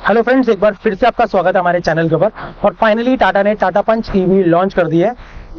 Hello friends, एक बार फिर से आपका स्वागत है हमारे चैनल के ऊपर। और फाइनली टाटा ने टाटा पंच ईवी लॉन्च कर दी है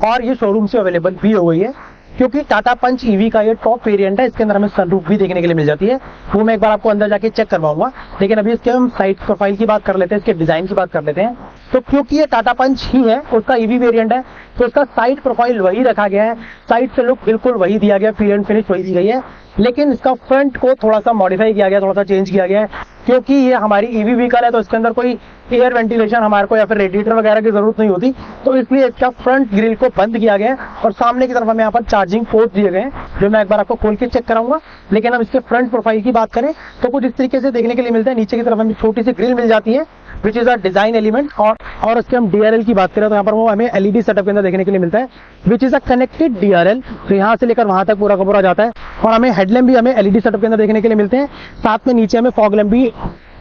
और ये शोरूम से अवेलेबल भी हो गई है, क्योंकि टाटा पंच ईवी का ये टॉप वेरिएंट है। इसके अंदर हमें सनरूफ भी देखने के लिए मिल जाती है, वो मैं एक बार आपको अंदर जाके चेक करवाऊंगा। लेकिन अभी इसके हम साइड प्रोफाइल की बात कर लेते हैं, इसके डिजाइन की बात कर लेते हैं। तो क्योंकि ये टाटा पंच ही है, उसका ईवी वेरिएंट है, तो उसका साइड प्रोफाइल वही रखा गया है, साइड से लुक बिल्कुल वही दिया गया, फील एंड फिनिश वही दी गई है। लेकिन इसका फ्रंट को थोड़ा सा मॉडिफाई किया गया, थोड़ा सा चेंज किया गया है, क्योंकि ये हमारी ईवी व्हीकल है, तो इसके अंदर कोई एयर वेंटिलेशन हमारे को या फिर रेडिएटर वगैरह की जरूरत नहीं होती। तो इसलिए इसका फ्रंट ग्रिल को बंद किया गया है और सामने की तरफ हमें यहाँ पर चार्जिंग पोर्ट दिए गए हैं, जो मैं एक बार आपको खोल के चेक कराऊंगा। लेकिन हम इसके फ्रंट प्रोफाइल की बात करें तो कुछ इस तरीके से देखने के लिए मिलता है। नीचे की तरफ हमें छोटी सी ग्रिल मिल जाती है, which is a design element. और उसके हम डीआरएल की बात करें तो यहाँ पर वो हमें एलईडी सेटअप के अंदर देखने के लिए मिलता है, which is a connected DRL. तो यहाँ से लेकर वहां तक पूरा का पूरा जाता है। और हमें हेडलैम्प भी हमें एलईडी सेटअप के अंदर देखने के लिए मिलते हैं। साथ में नीचे हमें फॉग लैम्प भी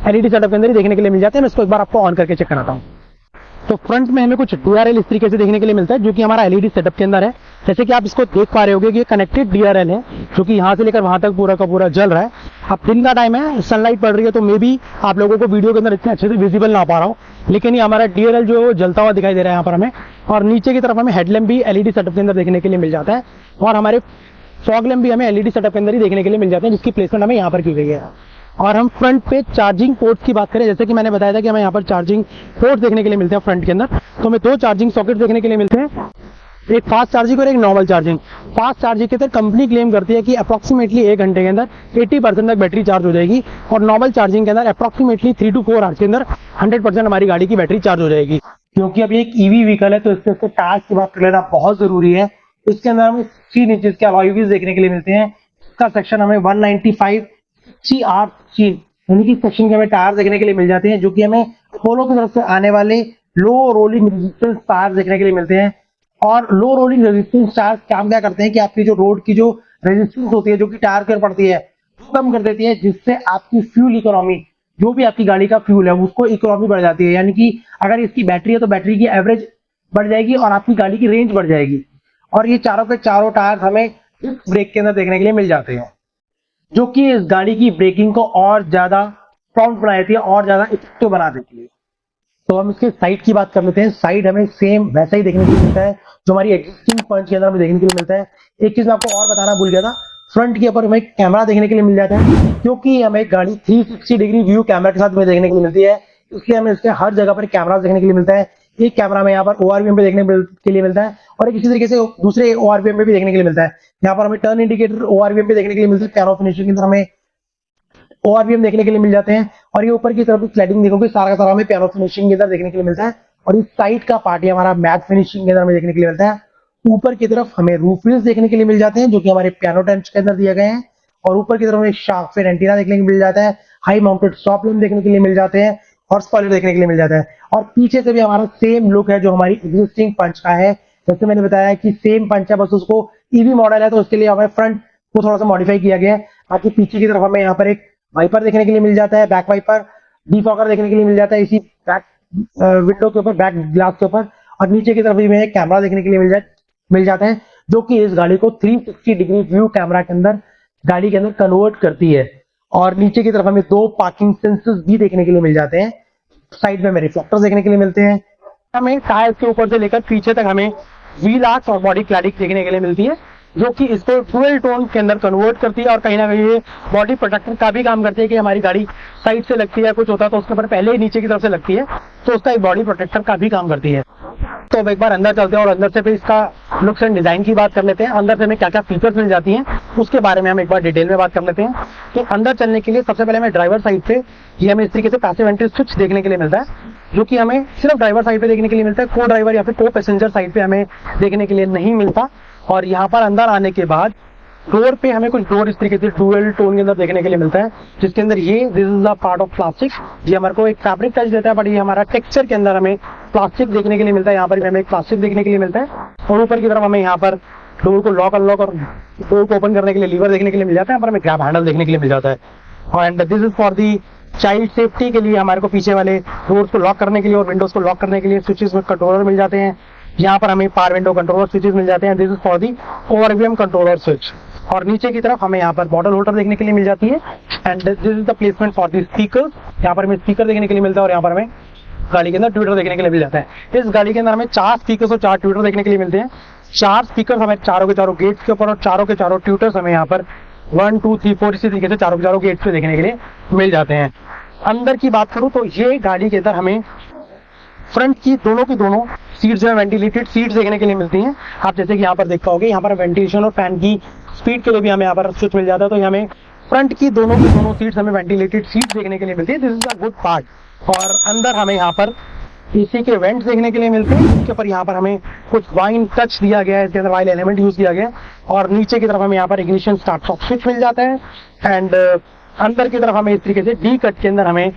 एलईडी सेटअप के अंदर ही देखने के लिए मिल जाते हैं। मैं इसको एक बार आपको ऑन करके चेक कराता हूँ। तो फ्रंट में हमें कुछ डीआरएल इस तरीके से देखने के लिए मिलता है, जो कि हमारा एलईडी सेटअप के अंदर है। जैसे कि आप इसको देख पा रहे होंगे कि ये कनेक्टेड डीआरएल है, जो कि यहाँ से लेकर वहां तक पूरा का पूरा जल रहा है। अब दिन का टाइम है, सनलाइट पड़ रही है, तो मे भी आप लोगों को वीडियो के अंदर इतने अच्छे से विजिबल ना पा रहा हूँ, लेकिन ये हमारा डीआरएल जो है वो जलता हुआ दिखाई दे रहा है यहाँ पर हमें। और नीचे की तरफ हमें हेडलैम्प भी एलईडी सेटअप के अंदर देखने के लिए मिल जाता है, और हमारे फॉग लैम्प भी हमें एलईडी सेटअप के अंदर ही देखने के लिए मिल जाते हैं, जिसकी प्लेसमेंट हमें यहाँ पर की गई है। और हम फ्रंट पे चार्जिंग पोर्ट की बात करें, जैसे कि मैंने बताया था कि हमें यहाँ पर चार्जिंग पोर्ट देखने के लिए मिलते हैं फ्रंट के अंदर। तो हमें दो चार्जिंग सॉकेट देखने के लिए मिलते हैं, एक फास्ट चार्जिंग और एक नॉर्मल चार्जिंग। फास्ट चार्जिंग के अंदर कंपनी क्लेम करती है कि अप्रोक्सीमेटली 1 घंटे के अंदर 80% तक बैटरी चार्ज हो जाएगी, और नॉर्मल चार्जिंग के अंदर अप्रोक्सीमेटली 3 to 4 आवर्स के अंदर 100% हमारी गाड़ी की बैटरी चार्ज हो जाएगी। क्योंकि अब ये एक ईवी व्हीकल है, तो इसके टायर्स की बात कर लेना बहुत जरूरी है। इसके अंदर हमें 3 इंचेस के अलॉय व्हील्स देखने के लिए मिलते हैं। इसका सेक्शन हमें 195 CR यानी कि सेक्शन के हमें टायर देखने के लिए मिल जाते हैं, जो कि हमें अपोलो की तरफ से आने वाले लो रोलिंग रेजिस्टेंस टायर देखने के लिए मिलते हैं। और लो रोलिंग रेजिस्टेंस टायर काम क्या करते हैं कि आपकी जो रोड की जो रेजिस्टेंस होती है, जो कि टायर के ऊपर पड़ती है, वो कम कर देती है, जिससे आपकी फ्यूल इकोनॉमी, जो भी आपकी गाड़ी का फ्यूल है, उसको इकोनॉमी बढ़ जाती है। यानी कि अगर इसकी बैटरी है तो बैटरी की एवरेज बढ़ जाएगी और आपकी गाड़ी की रेंज बढ़ जाएगी। और ये चारों के चारों टायर हमें डिस्क ब्रेक के अंदर देखने के लिए मिल जाते हैं, जो कि इस गाड़ी की ब्रेकिंग को और ज्यादा प्रॉम्प्ट बना देती है और ज्यादा इफेक्टिव बना देती है। तो हम इसके साइड की बात कर लेते हैं। साइड हमें सेम वैसा ही देखने के लिए मिलता है जो हमारी एग्जिस्टिंग पंच के अंदर हमें देखने के लिए मिलता है। एक चीज मैं आपको और बताना भूल गया था, फ्रंट के ऊपर हमें कैमरा देखने के लिए मिल जाता है, क्योंकि हमें गाड़ी 360 डिग्री व्यू कैमरा के साथ हमें देखने के लिए मिलती है, इसलिए हमें इसके हर जगह पर कैमरा देखने के लिए मिलता है। एक कैमरा में यहाँ पर ओआरवीएम पे देखने के लिए मिलता है, और एक इसी तरीके से दूसरे ओआरवीएम पे भी देखने के लिए मिलता है। यहाँ पर हमें टर्न इंडिकेटर ओआरवीएम पे देखने के लिए मिलता है, पियानो फिनिशिंग के अंदर हमें ओआरवीएम देखने के लिए मिल जाते हैं। और ये ऊपर की तरफ स्लाइडिंग देखोगे, सारा का सारा हमें पियानो फिनिशिंग के अंदर देखने के लिए मिलता है। और इस साइड का पार्ट हमारा मैट फिनिशिंग के अंदर हमें देखने के लिए मिलता है। ऊपर की तरफ हमें रूफ व्हील्स देखने के लिए मिल जाते हैं, जो कि हमारे पियानो टंच के अंदर दिए गए हैं। और ऊपर की तरफ हमें शार्क फिन एंटीना देखने को मिल जाता है, हाई माउंटेड स्टॉप लैम्प देखने के लिए मिल जाते हैं, और स्पॉइलर देखने के लिए मिल जाता है। और पीछे से भी हमारा सेम लुक है जो हमारी एग्जिस्टिंग पंच का है। जैसे मैंने बताया कि सेम पंच है, बस उसको ईवी मॉडल है, तो उसके लिए हमें फ्रंट को थोड़ा सा मॉडिफाई किया गया है। बाकी पीछे की तरफ हमें यहाँ पर एक वाइपर देखने के लिए मिल जाता है, बैक वाइपर, डिफॉगर देखने के लिए मिल जाता है इसी बैक विंडो के ऊपर, बैक ग्लास के ऊपर। और नीचे की तरफ भी हमें कैमरा देखने के लिए मिल जाता है, जो कि इस गाड़ी को 360 डिग्री व्यू कैमरा के अंदर गाड़ी के अंदर कन्वर्ट करती है। और नीचे की तरफ हमें 2 पार्किंग सेंसर्स भी देखने के लिए मिल जाते हैं। साइड में हमें रिफ्लेक्टर्स देखने के लिए मिलते हैं। हमें टायर के ऊपर से लेकर पीछे तक हमें व्हील आर्च और बॉडी क्लैडिंग देखने के लिए मिलती है, जो कि इसको डुअल टोन के अंदर कन्वर्ट करती है। और कहीं ना कहीं ये बॉडी प्रोटेक्टर का भी काम करती है कि हमारी गाड़ी साइड से लगती है, कुछ होता है तो उसके ऊपर पहले ही नीचे की तरफ से लगती है, तो उसका एक बॉडी प्रोटेक्टर का भी काम करती है। तो अब एक बार अंदर चलते हैं और अंदर से फिर इसका लुक्स एंड डिजाइन की बात कर लेते हैं। अंदर से हमें क्या क्या फीचर्स मिल जाती हैं उसके बारे में हम एक बार डिटेल में बात कर लेते हैं। तो अंदर चलने के लिए सबसे पहले हमें ड्राइवर साइड पे ये हमें इस तरीके से पैसिव एंट्री स्विच देखने के लिए मिलता है, जो कि हमें सिर्फ ड्राइवर साइड पे देखने के लिए मिलता है, को ड्राइवर या फिर को पैसेंजर साइड पे हमें देखने के लिए नहीं मिलता। और यहाँ पर अंदर आने के बाद डोर पे हमें कुछ डोर इस तरीके से डुअल टोन के अंदर देखने के लिए मिलता है, जिसके अंदर ये this is a part of plastic, ये हमारे को एक फैब्रिक टच देता है, बट ये हमारा टेक्सचर के अंदर हमें प्लास्टिक देखने के लिए मिलता है। यहाँ पर हमें एक प्लास्टिक देखने के लिए मिलता है। और ऊपर की तरफ हमें यहाँ पर डोर को लॉक अनलॉक और डोर को ओपन करने के लिए लीवर देखने के लिए मिल जाता है। यहाँ पर हमें ग्रैब हैंडल देखने के लिए मिल जाता है। और this is for the child safety के लिए हमारे को पीछे वाले डोर्स को लॉक करने के लिए और विंडोज को लॉक करने के लिए स्विचेस में कंट्रोलर मिल जाते हैं। यहाँ पर हमें पावर विंडो कंट्रोलर स्विचेस मिल जाते हैं। This is for the ORVM controller switch. और नीचे की तरफ हमें यहाँ पर बॉटल होल्डर देखने के लिए मिल जाती है। And this is the placement for the speaker. यहाँ पर हमें स्पीकर देखने के लिए मिलता है और यहाँ पर हमें गाड़ी के अंदर ट्विटर देखने के लिए मिल जाता है। इस गाड़ी के अंदर हमें 4 स्पीकर और 4 ट्विटर देखने के लिए मिलते हैं। 4 स्पीकर हमें चारों के चारों गेट्स के ऊपर और चारों के चारों ट्विटर्स हमें यहाँ पर 1 2 3 4 इसी तरीके से चारों के चारों गेट्स पे देखने के लिए मिल जाते हैं। अंदर की बात करूं तो ये गाड़ी के अंदर हमें फ्रंट की दोनों सीट्स जो है वेंटिलेटेड सीट्स देखने के लिए मिलती हैं। आप जैसे कि यहाँ पर देख पाओगे, यहाँ पर वेंटिलेशन और फैन की स्पीड के लिए भी हमें यहाँ पर स्विच मिल जाता है। तो हमें फ्रंट की दोनों सीट्स हमें वेंटिलेटेड सीट्स देखने के लिए मिलती है। This is a good part. और अंदर हमें यहाँ पर एसी के वेंट्स देखने के लिए मिलते हैं। इसके ऊपर यहाँ पर हमें कुछ वाइन टच दिया गया है, इसके अंदर वाइन एलिमेंट यूज किया गया है। और नीचे की तरफ हमें यहाँ पर इग्निशन स्टार्ट स्टॉप स्विच मिल जाता है। एंड अंदर की तरफ हमें इस तरीके से डी कट के अंदर हमें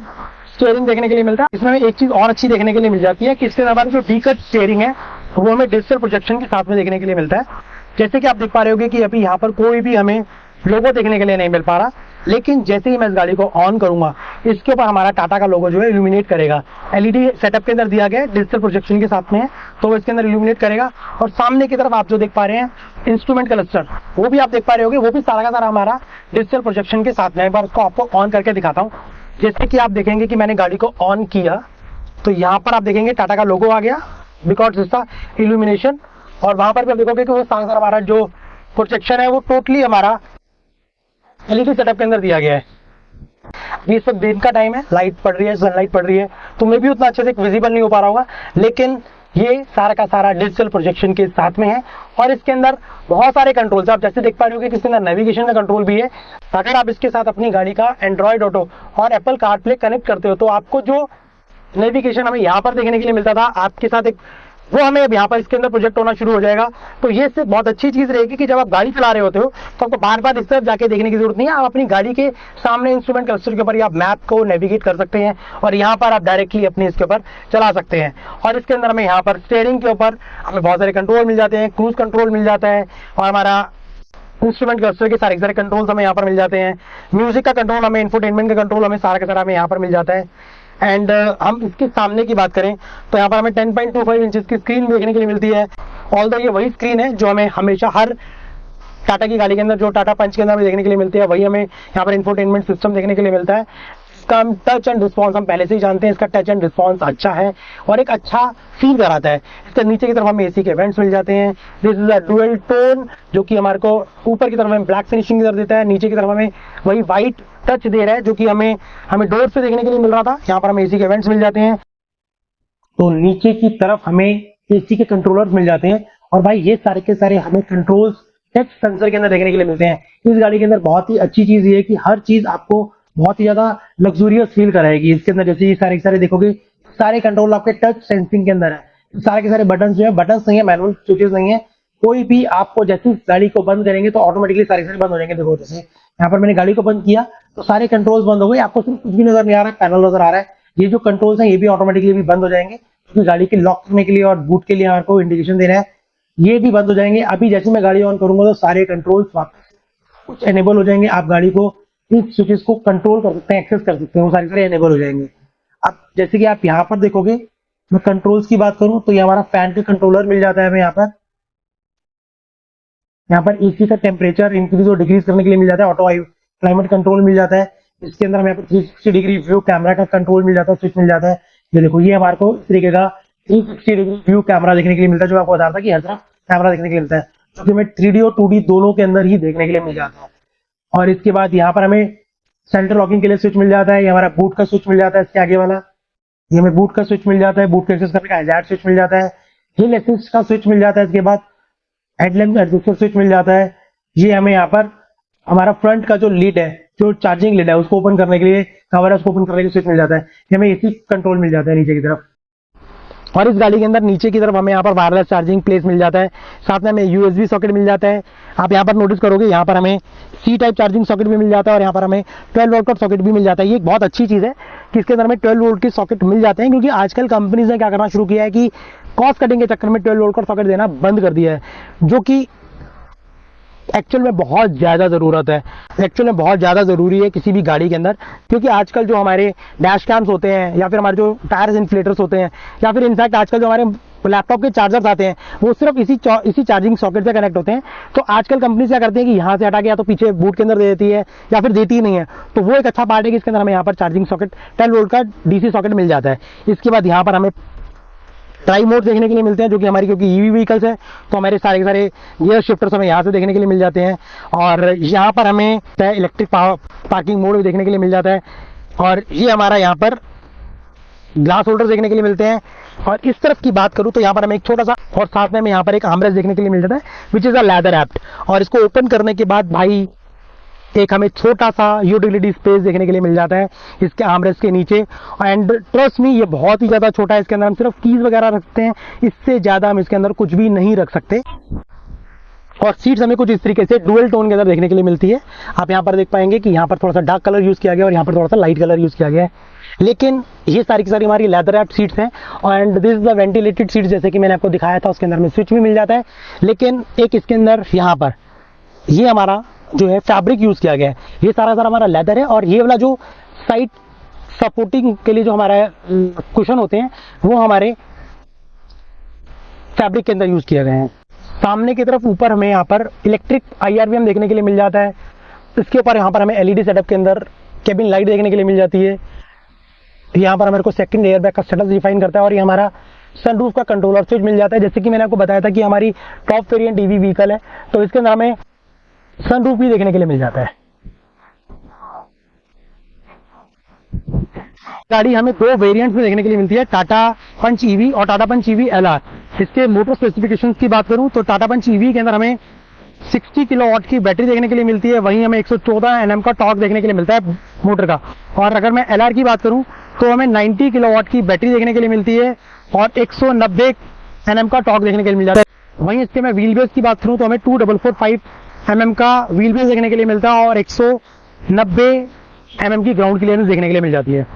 स्टीयरिंग देखने के लिए मिलता है। इसमें हमें एक चीज और अच्छी देखने के लिए मिल जाती है कि इसके हमारा जो डी कट स्टीयरिंग है वो हमें डिजिटल प्रोजेक्शन के साथ में देखने के लिए मिलता है। जैसे कि आप देख पा रहे होगे कि अभी यहाँ पर कोई भी हमें लोगो देखने के लिए नहीं मिल पा रहा, लेकिन जैसे ही मैं इस गाड़ी को ऑन करूंगा इसके ऊपर हमारा टाटा का लोगो जो है इल्यूमिनेट करेगा। एलईडी सेटअप के अंदर दिया गया है, डिजिटल प्रोजेक्शन के साथ में है, तो वो इसके अंदर इल्यूमिनेट करेगा। और सामने की तरफ आप जो देख पा रहे हैं इंस्ट्रूमेंट क्लस्टर, वो भी आप देख पा रहे होगे, वो भी सारा का सारा हमारा डिजिटल प्रोजेक्शन के साथ में। एक बार उसको आपको ऑन करके दिखाता हूँ। जैसे कि आप देखेंगे कि मैंने गाड़ी को ऑन किया तो यहाँ पर आप देखेंगे टाटा का लोगो आ गया बिकॉज इसका इल्यूमिनेशन। और वहां पर भी आप देखोगे कि वो सारा सारा हमारा जो प्रोजेक्शन है वो टोटली हमारा एलईडी सेटअप के अंदर दिया गया है। अभी इस वक्त दिन का टाइम है, लाइट पड़ रही है, सनलाइट पड़ रही है, तो मे भी उतना अच्छे से विजिबल नहीं हो पा रहा होगा, लेकिन ये सारा का सारा डिजिटल प्रोजेक्शन के साथ में है। और इसके अंदर बहुत सारे कंट्रोल्स आप जैसे देख पा रहे होगे कि इसके अंदर नेविगेशन का कंट्रोल भी है। अगर आप इसके साथ अपनी गाड़ी का एंड्रॉइड ऑटो और एप्पल कारप्ले कनेक्ट करते हो तो आपको जो नेविगेशन हमें यहाँ पर देखने के लिए मिलता था आपके साथ एक, वो हमें अब यहाँ पर इसके अंदर प्रोजेक्ट होना शुरू हो जाएगा। तो ये सिर्फ बहुत अच्छी चीज रहेगी कि जब आप गाड़ी चला रहे होते हो तो आपको बार बार इस तरफ जाके देखने की जरूरत नहीं है। आप अपनी गाड़ी के सामने इंस्ट्रूमेंट क्लस्टर के ऊपर ही आप मैप को नेविगेट कर सकते हैं और यहाँ पर आप डायरेक्टली अपने इसके ऊपर चला सकते हैं। और इसके अंदर हमें यहाँ पर स्टीयरिंग के ऊपर हमें बहुत सारे कंट्रोल मिल जाते हैं, क्रूज कंट्रोल मिल जाता है और हमारा इंस्ट्रूमेंट क्लस्टर के सारे कंट्रोल्स हमें यहाँ पर मिल जाते हैं। म्यूजिक का कंट्रोल हमें, इंफोटेनमेंट का कंट्रोल हमें सारा का सारा हमें यहाँ पर मिल जाता है। एंड हम इसके सामने की बात करें तो यहाँ पर हमें 10.25 इंचेस की स्क्रीन देखने के लिए मिलती है। ऑल्दो ये वही स्क्रीन है जो हमें हमेशा हर टाटा की गाड़ी के अंदर, जो टाटा पंच के अंदर हमें देखने के लिए मिलती है, वही हमें यहाँ पर इंफोटेनमेंट सिस्टम देखने के लिए मिलता है। इसका टच एंड रिस्पॉन्स हम पहले से ही जानते हैं, इसका टच एंड रिस्पॉन्स अच्छा है और एक अच्छा फील कराता है। इसके नीचे की तरफ हमें एसी के वेंट्स मिल जाते हैं। This is a dual tone जो कि हमारे को ऊपर की तरफ हमें ब्लैक फिनिशिंग की तरफ देता है, नीचे की तरफ हमें वही व्हाइट टच दे रहा है जो कि हमें डोर से देखने के लिए मिल रहा था। यहाँ पर हमें एसी के वेंट्स मिल जाते हैं। तो नीचे की तरफ हमें एसी के कंट्रोलर्स मिल जाते हैं और भाई ये सारे के सारे हमें कंट्रोल्स टच सेंसर के अंदर देखने के लिए मिलते हैं। इस गाड़ी के अंदर बहुत ही अच्छी चीज ये है कि हर चीज आपको बहुत ही ज्यादा लग्जूरियस फील कराएगी। इसके अंदर जैसे ये सारे के सारे देखोगे, सारे कंट्रोल आपके टच सेंसिंग के अंदर है। सारे के सारे बटन जो है, बटन नहीं है, मैनुअल स्विचेस नहीं है, कोई भी आपको जैसे गाड़ी को बंद करेंगे तो ऑटोमेटिकली सारे सारे बंद हो जाएंगे। देखो जैसे यहाँ पर मैंने गाड़ी को बंद किया तो सारे कंट्रोल्स बंद हो गए, आपको सिर्फ कुछ भी नजर नहीं आ रहा है, पैनल नजर आ रहा है। ये जो कंट्रोल्स हैं ये भी ऑटोमेटिकली भी बंद हो जाएंगे क्योंकि गाड़ी के लॉक करने के लिए और बूट के लिए आपको इंडिकेशन देना है, ये भी बंद हो जाएंगे। अभी जैसे मैं गाड़ी ऑन करूंगा तो सारे कंट्रोल्स वापस कुछ एनेबल हो जाएंगे। आप गाड़ी को इस स्विचेस को कंट्रोल कर सकते हैं, एक्सेस कर सकते हैं, वो सारे एनेबल हो जाएंगे। अब जैसे कि आप यहाँ पर देखोगे, मैं कंट्रोल्स की बात करूं तो ये हमारा फैन का कंट्रोलर मिल जाता है हमें यहाँ पर एसी का टेम्परेचर इंक्रीज और डिक्रीज करने के लिए मिल जाता है। ऑटो क्लाइमेट कंट्रोल मिल जाता है। इसके अंदर हमें 360 डिग्री व्यू कैमरा का कंट्रोल मिल जाता है, स्विच मिल जाता है। ये देखो, ये हमारे को इस तरीके का 360 डिग्री व्यू कैमरा देखने के लिए मिलता है, जो आपको बता रहा था कि हर तरफ कैमरा देखने के लिए मिलता है, जो कि हमें 3D और 2D दोनों के अंदर ही देखने के लिए मिल जाता है। और इसके बाद यहाँ पर हमें सेंटर लॉकिंग के लिए स्विच मिल जाता है। ये हमारा बूट का स्विच मिल जाता है, इसके आगे वाला ये हमें बूट का स्विच मिल जाता है। बूट का एक्सेस करने का हैजार्ड स्विच मिल जाता है। हिल असिस्ट का स्विच मिल जाता है। इसके बाद हेडलैम्प एडजस्टर स्विच मिल जाता है। ये हमें यहाँ पर हमारा फ्रंट का जो लीड है, जो चार्जिंग लीड है, उसको ओपन करने के लिए, कवर है उसको ओपन करने के लिए स्विच मिल जाता है। ये हमें एसी कंट्रोल मिल जाता है नीचे की तरफ। और इस गाड़ी के अंदर नीचे की तरफ हमें यहाँ पर वायरलेस चार्जिंग प्लेस मिल जाता है, साथ में हमें यूएसबी सॉकेट मिल जाता है। आप यहाँ पर नोटिस करोगे, यहाँ पर हमें सी टाइप चार्जिंग सॉकेट भी मिल जाता है और यहाँ पर हमें 12 वोल्ट का सॉकेट भी मिल जाता है। ये एक बहुत अच्छी चीज है कि इसके अंदर हमें 12 वोल्ट के सॉकेट मिल जाते हैं, क्योंकि आजकल कंपनीज ने क्या करना शुरू किया है कि कॉस्ट कटिंग के चक्कर में 12 वोल्ट का सॉकेट देना बंद कर दिया है, जो कि एक्चुअल में बहुत ज्यादा जरूरत है। एक्चुअल में बहुत ज्यादा जरूरी है किसी भी गाड़ी के अंदर, क्योंकि आजकल जो हमारे डैश कैम्स होते हैं या फिर हमारे जो टायर्स इन्फ्लेटर्स होते हैं या फिर इनफैक्ट आजकल जो हमारे लैपटॉप के चार्जर्स आते हैं वो सिर्फ इसी चार्जिंग सॉकेट से कनेक्ट होते हैं। तो आजकल कंपनी क्या करती है कि यहाँ से हटा के या तो पीछे बूट के अंदर दे देती है या फिर देती ही नहीं है। तो वो एक अच्छा पार्ट है कि इसके अंदर हमें यहाँ पर चार्जिंग सॉकेट 12 वोल्ट का डीसी सॉकेट मिल जाता है। इसके बाद यहाँ पर हमें ट्राई मोड देखने के लिए मिलते हैं, जो कि हमारी क्योंकि ईवी व्हीकल्स है तो हमारे सारे के सारे गियर शिफ्टर्स हमें यहाँ से देखने के लिए मिल जाते हैं। और यहाँ पर हमें इलेक्ट्रिक पार्किंग मोड भी देखने के लिए मिल जाता है। और ये हमारा यहाँ पर ग्लास होल्डर देखने के लिए मिलते हैं। और इस तरफ की बात करूं तो यहाँ पर हमें एक छोटा सा और साथ में यहाँ पर एक आर्मरेस्ट देखने के लिए मिल जाता है which is a leather wrapped. और इसको ओपन करने के बाद भाई एक हमें छोटा सा यूटिलिटी स्पेस देखने के लिए मिल जाता है इसके आर्मरेस्ट के नीचे। एंड ट्रस्ट मी ये बहुत ही ज्यादा छोटा है, इसके अंदर हम सिर्फ कीज वगैरह रखते हैं, इससे ज्यादा हम इसके अंदर कुछ भी नहीं रख सकते। और सीट्स हमें कुछ इस तरीके से डुअल टोन के अंदर देखने के लिए मिलती है। आप यहाँ पर देख पाएंगे कि यहाँ पर थोड़ा सा डार्क कलर यूज किया गया और यहाँ पर थोड़ा सा लाइट कलर यूज किया गया है। लेकिन ये सारी की सारी हमारी लेदर रैप्ड सीट्स हैं। And this is the ventilated seats, जैसे कि मैंने आपको दिखाया था उसके अंदर में स्विच भी मिल जाता है। लेकिन एक इसके अंदर यहाँ पर ये हमारा जो है फैब्रिक यूज किया गया है, ये सारा हमारा लेदर है। और ये वाला जो साइड सपोर्टिंग के लिए जो हमारा कुशन होते हैं वो हमारे फैब्रिक के अंदर यूज किए गए हैं। सामने की तरफ ऊपर हमें यहाँ पर इलेक्ट्रिक IRVM देखने के लिए मिल जाता है। इसके ऊपर यहाँ पर हमें LED सेटअप के अंदर केबिन लाइट देखने के लिए मिल जाती है। यहाँ पर हमारे को सेकंड एयरबैग का स्टेटस डिफाइन करता है। और ये हमारा सनरूफ का कंट्रोलर स्विच मिल जाता है। जैसे कि मैंने आपको बताया था कि हमारी टॉप वेरिएंट ईवी व्हीकल है तो इसके अंदर हमें सनरूफ भी देखने के लिए मिल जाता है। गाड़ी हमें दो वेरिएंट्स में देखने के लिए मिलती है, टाटा पंच ईवी और टाटा पंच ईवी LR। इसके मोटर स्पेसिफिकेशंस की बात करूं तो टाटा पंच ईवी के अंदर हमें 60 किलोवाट की बैटरी देखने के लिए मिलती है, वहीं हमें 114 Nm का टॉर्क देखने के लिए मिलता है मोटर का। और अगर मैं LR की बात करूं तो हमें 90 किलोवाट की बैटरी देखने के लिए मिलती है और 190 Nm का टॉर्क देखने के लिए मिल जाता है। वहीं इसके मैं व्हील बेस की बात करूं तो हमें 2445 mm का व्हील बेस देखने के लिए मिलता है और 190 mm की ग्राउंड क्लियरेंस देखने के लिए मिल जाती है।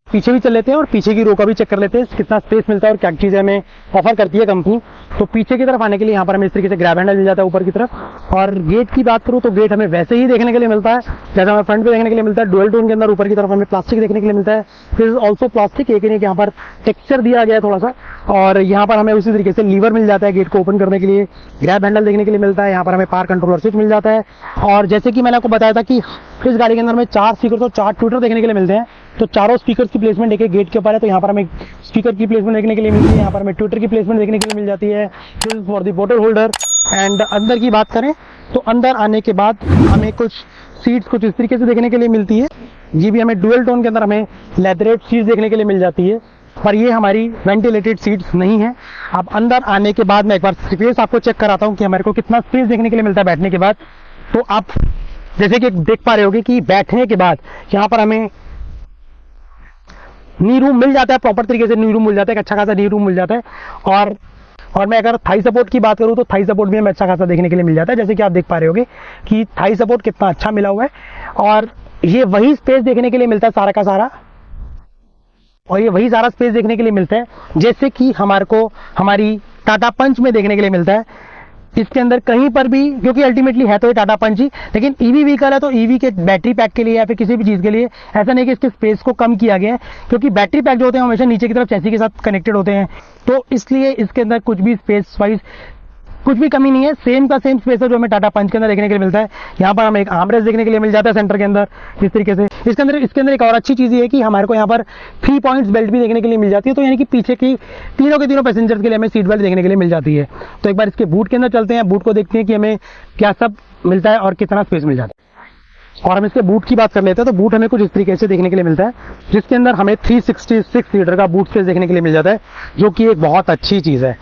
पीछे भी चल लेते हैं और पीछे की रो का भी चेक कर लेते हैं कितना स्पेस मिलता है और क्या चीज़ हमें ऑफर करती है कंपनी। तो पीछे की तरफ आने के लिए यहाँ पर हमें इस तरीके से ग्रैब हैंडल मिल जाता है ऊपर की तरफ। और गेट की बात करूँ तो गेट हमें वैसे ही देखने के लिए मिलता है जैसा हमें फ्रंट पे देखने के लिए मिलता है। डुअल टोन के अंदर ऊपर की तरफ हमें प्लास्टिक देखने के लिए मिलता है। फिर ऑल्सो प्लास्टिक एक यहाँ पर टेक्सचर दिया गया है थोड़ा सा। और यहाँ पर हमें उसी तरीके से लीवर मिल जाता है गेट को ओपन करने के लिए। ग्रैब हैंडल देखने के लिए मिलता है। यहाँ पर हमें पावर कंट्रोलर स्विच मिल जाता है। और जैसे कि मैंने आपको बताया था कि इस गाड़ी के अंदर हमें 4 स्पीकर और 4 ट्विटर देखने के लिए मिलते हैं। तो चारों स्पीकर की प्लेसमेंट एक गेट के ऊपर है। तो यहाँ पर हमें स्पीकर की प्लेसमेंट देखने के लिए मिलती है, यहाँ पर हमें ट्विटर की प्लेसमेंट देखने के लिए मिल जाती है फॉर द बोतल होल्डर। एंड अंदर की बात करें तो अंदर आने के बाद हमें कुछ सीट्स कुछ इस तरीके से देखने के लिए मिलती है। ये भी हमें डुअल टोन के अंदर हमें लेदरेट सीट्स देखने के लिए मिल जाती है, पर ये हमारी वेंटिलेटेड सीट्स नहीं है। अब अंदर आने के बाद मैं एक बार स्पेस आपको चेक कराता हूँ कि हमारे को कितना स्पेस देखने के लिए मिलता है बैठने के बाद। तो आप जैसे कि देख पा रहे होगे कि बैठने के बाद यहाँ पर हमें नी रूम मिल जाता है, प्रॉपर तरीके से नी रूम मिल जाता है, एक अच्छा खासा नी रूम मिल जाता है। और मैं अगर थाई सपोर्ट की बात करूं तो थाई सपोर्ट भी हमें अच्छा खासा देखने के लिए मिल जाता है। जैसे कि आप देख पा रहे होगे कि थाई सपोर्ट कितना अच्छा मिला हुआ है। और ये वही स्पेस देखने के लिए मिलता है सारा का सारा, और ये वही सारा स्पेस देखने के लिए मिलता है जैसे कि हमारे को हमारी टाटा पंच में देखने के लिए मिलता है। इसके अंदर कहीं पर भी, क्योंकि अल्टीमेटली है तो ये टाटा पंच ही, लेकिन ईवी व्हीकल है तो ईवी के बैटरी पैक के लिए या फिर किसी भी चीज के लिए ऐसा नहीं कि इसके स्पेस को कम किया गया है, क्योंकि बैटरी पैक जो होते हैं हमेशा नीचे की तरफ चैसी के साथ कनेक्टेड होते हैं। तो इसलिए इसके अंदर कुछ भी स्पेस वाइज कुछ भी कमी नहीं है, सेम का सेम स्पेस है जो हमें टाटा पंच के अंदर देखने के लिए मिलता है। यहाँ पर हमें एक आर्मरेस्ट देखने के लिए मिल जाता है सेंटर के अंदर इस तरीके से। इसके अंदर एक और अच्छी चीज़ ये है कि हमारे को यहाँ पर 3 पॉइंट्स बेल्ट भी देखने के लिए मिल जाती है। तो यानी कि पीछे की तीनों के तीनों पैसेंजर्स के लिए हमें सीट बेल्ट देखने के लिए मिल जाती है। तो एक बार इसके बूट के अंदर चलते हैं, बूट को देखते हैं कि हमें क्या सब मिलता है और कितना स्पेस मिल जाता है। और हम इसके बूट की बात कर लेते हैं तो बूट हमें कुछ इस तरीके से देखने के लिए मिलता है, जिसके अंदर हमें 366 लीटर का बूट स्पेस देखने के लिए मिल जाता है, जो कि एक बहुत अच्छी चीज़ है।